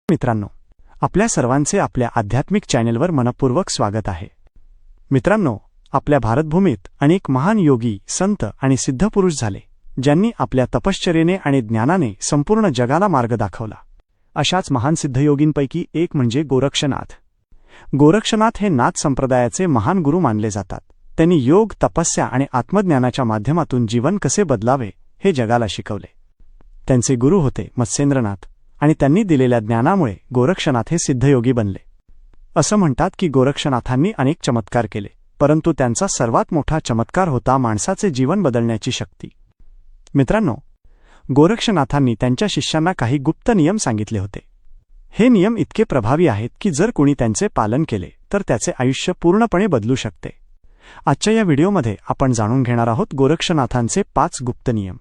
मित्रांनो, आपल्या सर्वांचे आपल्या आध्यात्मिक चॅनेलवर मनपूर्वक स्वागत आहे। मित्रांनो, आपल्या भारतभूमीत अनेक महान योगी, संत आणि सिद्धपुरुष झाले, ज्यांनी आपल्या तपश्चर्येने आणि ज्ञानाने संपूर्ण जगाला मार्ग दाखवला। अशाच महान सिद्धयोगींपैकी एक म्हणजे गोरक्षनाथ। गोरक्षनाथ हे नाथ संप्रदायाचे महान गुरु मानले जातात। त्यांनी योग, तपस्या आणि आत्मज्ञानाच्या माध्यमातून जीवन कसे बदलावे हे जगाला शिकवले। त्यांचे गुरु होते मत्स्येंद्रनाथ आणि त्यांनी दिलेल्या ज्ञानामुळे गोरक्षनाथ हे सिद्धयोगी बनले। असं म्हणतात की गोरक्षनाथांनी अनेक चमत्कार केले, परंतु त्यांचा सर्वात मोठा चमत्कार होता माणसाचे जीवन बदलण्याची शक्ती। मित्रांनो, गोरक्षनाथांनी त्यांच्या शिष्यांना काही गुप्त नियम सांगितले होते। हे नियम इतके प्रभावी आहेत की जर कोणी त्यांचे पालन केले तर त्याचे आयुष्य पूर्णपणे बदलू शकते। आजच्या या व्हिडिओमध्ये आपण जाणून घेणार आहोत गोरक्षनाथांचे 5 गुप्त नियम।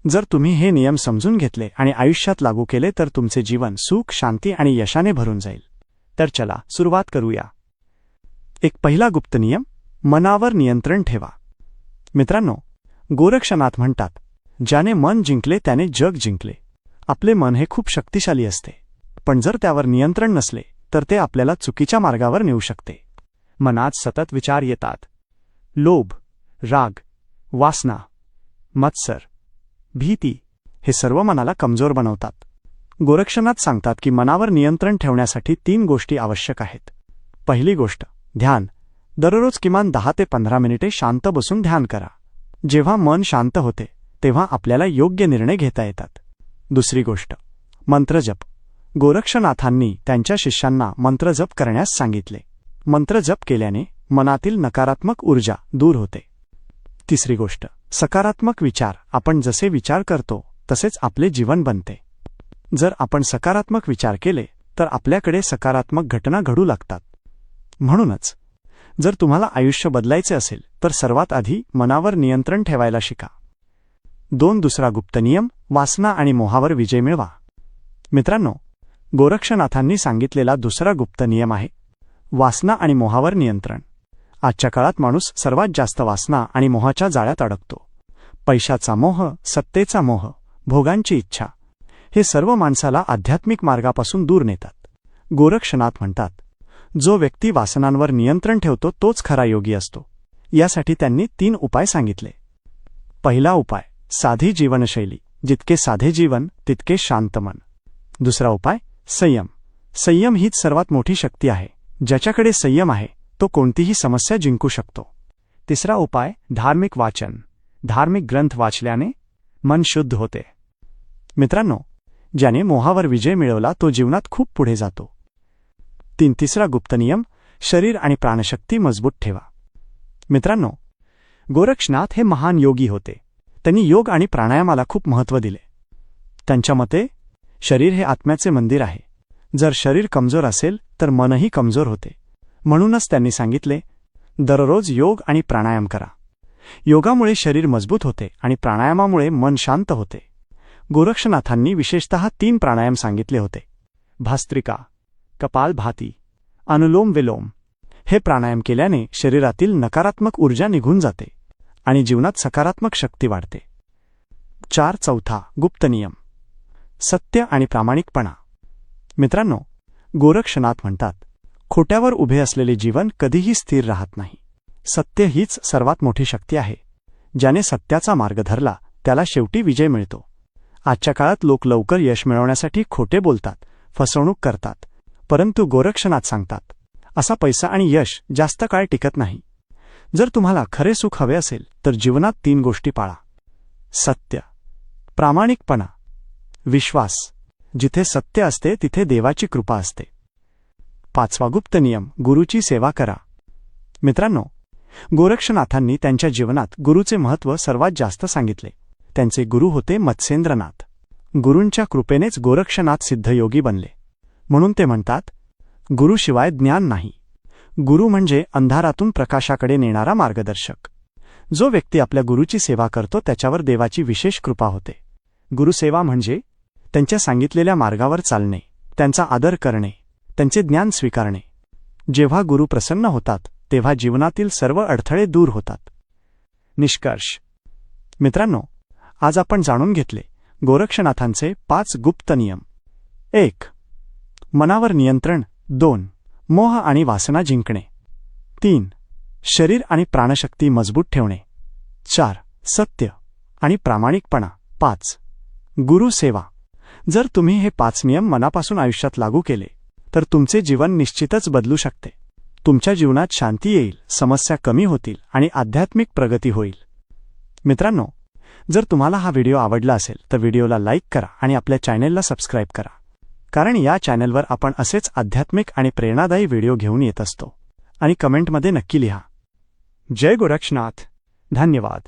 जर तुम्ही हे नियम समजून घेतले आणि आयुष्यात लागू केले तर तुमचे जीवन सुख, शांती आणि यशाने भरून जाईल। तर चला सुरुवात करूया। एक पहिला गुप्त नियम, मनावर नियंत्रण ठेवा। मित्रांनो, गोरक्षनाथ म्हणतात, ज्याने मन जिंकले त्याने जग जिंकले। आपले मन हे खूप शक्तिशाली असते, पण जर त्यावर नियंत्रण नसले तर ते आपल्याला चुकीच्या मार्गावर नेऊ शकते। मनात सतत विचार येतात, लोभ, राग, वासना, मत्सर, भीती, हे सर्व मनाला कमजोर बनवतात। गोरक्षनाथ सांगतात की मनावर नियंत्रण ठेवण्यासाठी 3 गोष्टी आवश्यक आहेत। पहिली गोष्ट, ध्यान। दररोज किमान 10 ते 15 मिनिटे शांत बसून ध्यान करा। जेव्हा मन शांत होते तेव्हा आपल्याला योग्य निर्णय घेता येतात। दुसरी गोष्ट, मंत्रजप। गोरक्षनाथांनी त्यांच्या शिष्यांना मंत्रजप करण्यास सांगितले। मंत्रजप केल्याने मनातील नकारात्मक ऊर्जा दूर होते। तिसरी गोष्ट, सकारात्मक विचार। आपण जसे विचार करतो तसेच आपले जीवन बनते। जर आपण सकारात्मक विचार केले तर आपल्याकडे सकारात्मक घटना घडू लागतात। म्हणूनच जर तुम्हाला आयुष्य बदलायचे असेल तर सर्वात आधी मनावर नियंत्रण ठेवायला शिका। दुसरा गुप्त नियम, वासना आणि मोहावर विजय मिळवा। मित्रांनो, गोरक्षनाथांनी सांगितलेला दुसरा गुप्त नियम आहे वासना आणि मोहावर नियंत्रण। आजच्या काळात माणूस सर्वात जास्त वासना आणि मोहाच्या जाळ्यात अडकतो। पैशाचा मोह, सत्तेचा मोह, भोगांची इच्छा, हे सर्व माणसाला आध्यात्मिक मार्गापासून दूर नेतात। गोरक्षनाथ म्हणतात, जो व्यक्ती वासनांवर नियंत्रण ठेवतो तोच खरा योगी असतो। यासाठी त्यांनी 3 उपाय सांगितले। पहिला उपाय, साधी जीवनशैली। जितके साधे जीवन तितके शांत मन। दुसरा उपाय, संयम। संयम हीच सर्वात मोठी शक्ती आहे। ज्याच्याकडे संयम आहे तो कोणतीही समस्या जिंकू शकतो। तिसरा उपाय, धार्मिक वाचन। धार्मिक ग्रंथ वाचल्याने मन शुद्ध होते। मित्रांनो, ज्याने मोहावर विजय मिळवला तो जीवनात खूप पुढे जातो। तिसरा गुप्त नियम, शरीर आणि प्राणशक्ती मजबूत ठेवा। मित्रांनो, गोरक्षनाथ हे महान योगी होते। त्यांनी योग आणि प्राणायामाला खूप महत्त्व दिले। त्यांच्या मते शरीर हे आत्म्याचे मंदिर आहे। जर शरीर कमजोर असेल तर मनही कमजोर होते। म्हणूनच त्यांनी सांगितले, दररोज योग आणि प्राणायाम करा। योगामुळे शरीर मजबूत होते आणि प्राणायामामुळे मन शांत होते। गोरक्षनाथांनी विशेषतः 3 प्राणायाम सांगितले होते, भास्त्रिका, कपालभाती, अनुलोम विलोम। हे प्राणायाम केल्याने शरीरातील नकारात्मक ऊर्जा निघून जाते आणि जीवनात सकारात्मक शक्ती वाढते। चौथा गुप्त नियम, सत्य आणि प्रामाणिकपणा। मित्रांनो, गोरक्षनाथ म्हणतात, खोट्यावर उभे असलेले जीवन कधीही स्थिर राहत नाही। सत्य हीच सर्वात मोठी शक्ती आहे। ज्याने सत्याचा मार्ग धरला त्याला शेवटी विजय मिळतो। आजच्या काळात लोक लवकर यश मिळवण्यासाठी खोटे बोलतात, फसवणूक करतात, परंतु गोरक्षनाथ सांगतात, असा पैसा आणि यश जास्त काळ टिकत नाही। जर तुम्हाला खरे सुख हवे असेल तर जीवनात 3 गोष्टी पाळा, सत्य, प्रामाणिकपणा, विश्वास। जिथे सत्य असते तिथे देवाची कृपा असते। 5वा गुप्त नियम, गुरुची सेवा करा। मित्रांनो, गोरक्षनाथांनी त्यांच्या जीवनात गुरुचे महत्त्व सर्वात जास्त सांगितले। त्यांचे गुरु होते मत्स्येंद्रनाथ। गुरूंच्या कृपेनेच गोरक्षनाथ सिद्धयोगी बनले। म्हणून ते म्हणतात, गुरुशिवाय ज्ञान नाही। गुरु म्हणजे अंधारातून प्रकाशाकडे नेणारा मार्गदर्शक। जो व्यक्ती आपल्या गुरुची सेवा करतो त्याच्यावर देवाची विशेष कृपा होते। गुरुसेवा म्हणजे त्यांच्या सांगितलेल्या मार्गावर चालणे, त्यांचा आदर करणे, त्यांचे ज्ञान स्वीकारणे। जेव्हा गुरु प्रसन्न होतात तेव्हा जीवनातील सर्व अडथळे दूर होतात। निष्कर्ष, मित्रांनो, आज आपण जाणून घेतले गोरक्षनाथांचे 5 गुप्त नियम। 1. मनावर नियंत्रण. 2 मोह आणि वासना जिंकणे. 3 शरीर आणि प्राणशक्ती मजबूत ठेवणे. 4 सत्य आणि प्रामाणिकपणा. 5 गुरु सेवा. जर तुम्ही हे 5 नियम मनापासून आयुष्यात लागू केले तर तुमचे जीवन निश्चितच बदलू शकते. तुमच्या जीवनात शांती येईल, समस्या कमी होतील आणि आध्यात्मिक प्रगती होईल. मित्रांनो, जर तुम्हाला हा व्हिडिओ आवडला असेल तर व्हिडिओला लाईक करा आणि आपल्या चॅनेलला सबस्क्राईब करा, कारण या चॅनेलवर आपण असेच आध्यात्मिक आणि प्रेरणादायी व्हिडिओ घेऊन येत असतो. आणि कमेंटमध्ये नक्की लिहा. जय गोरक्षनाथ. धन्यवाद.